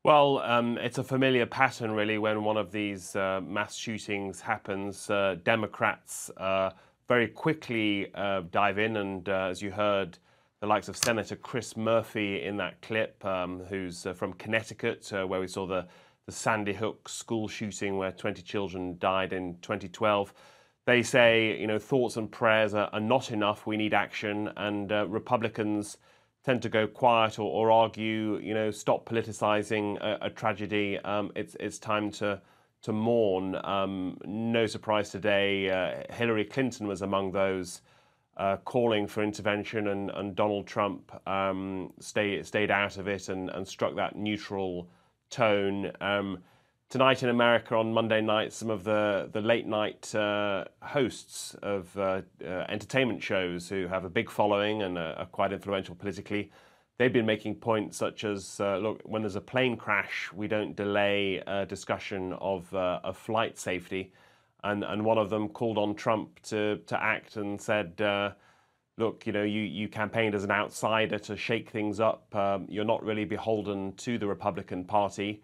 Well, it's a familiar pattern, really, when one of these mass shootings happens. Democrats very quickly dive in, and as you heard, the likes of Senator Chris Murphy in that clip, who's from Connecticut, where we saw the Sandy Hook school shooting where 20 children died in 2012. They say, thoughts and prayers are not enough. We need action, and Republicans tend to go quiet or argue, stop politicizing a tragedy. It's time to mourn. No surprise today, Hillary Clinton was among those calling for intervention, and Donald Trump stayed out of it and struck that neutral tone. Tonight in America on Monday night, some of the late night hosts of entertainment shows who have a big following and are quite influential politically, they've been making points such as, look, when there's a plane crash, we don't delay a discussion of flight safety. And one of them called on Trump to act and said, look, you campaigned as an outsider to shake things up. You're not really beholden to the Republican Party.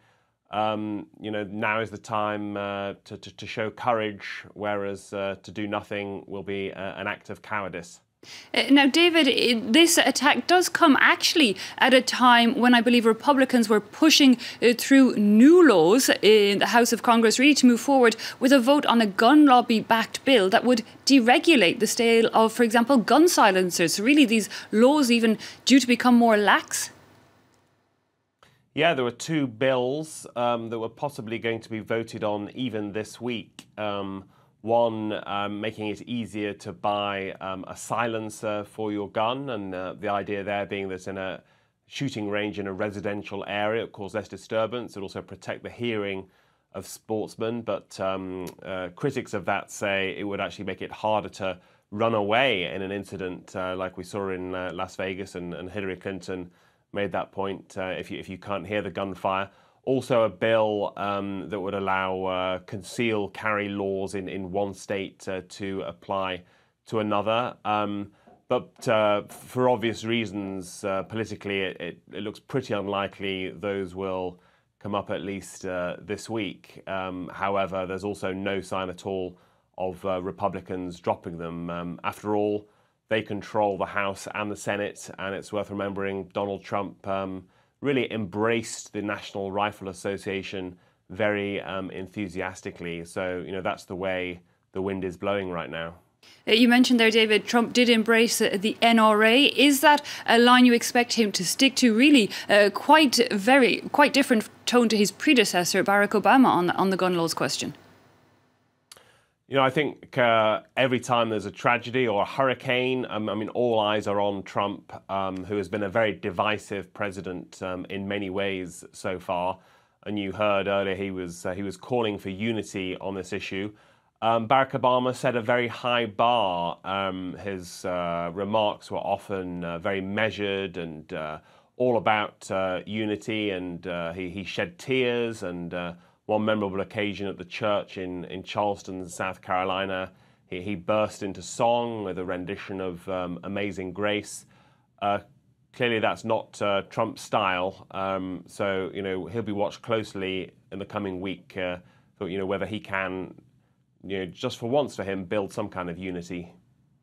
Now is the time to show courage, whereas to do nothing will be an act of cowardice. Now, David, this attack does come actually at a time when I believe Republicans were pushing through new laws in the House of Congress, really to move forward with a vote on a gun lobby-backed bill that would deregulate the sale of, for example, gun silencers. So really, these laws even due to become more lax. Yeah, there were two bills that were possibly going to be voted on even this week. One making it easier to buy a silencer for your gun, and the idea there being that in a shooting range in a residential area, it cause less disturbance. It also protect the hearing of sportsmen. But critics of that say it would actually make it harder to run away in an incident like we saw in Las Vegas, and Hillary Clinton made that point, if you can't hear the gunfire. Also a bill that would allow conceal carry laws in one state to apply to another. But for obvious reasons, politically, it looks pretty unlikely those will come up at least this week. However, there's also no sign at all of Republicans dropping them. After all, they control the House and the Senate, and it's worth remembering Donald Trump really embraced the National Rifle Association very enthusiastically. So, that's the way the wind is blowing right now. You mentioned there, David, Trump did embrace the NRA. Is that a line you expect him to stick to? Really quite different tone to his predecessor, Barack Obama, on the gun laws question. I think every time there's a tragedy or a hurricane, all eyes are on Trump, who has been a very divisive president in many ways so far. And you heard earlier he was calling for unity on this issue. Barack Obama set a very high bar. His remarks were often very measured and all about unity, and he shed tears. And one memorable occasion at the church in Charleston, South Carolina, he burst into song with a rendition of Amazing Grace. Clearly, that's not Trump's style. So, he'll be watched closely in the coming week, whether he can, just for once for him, build some kind of unity.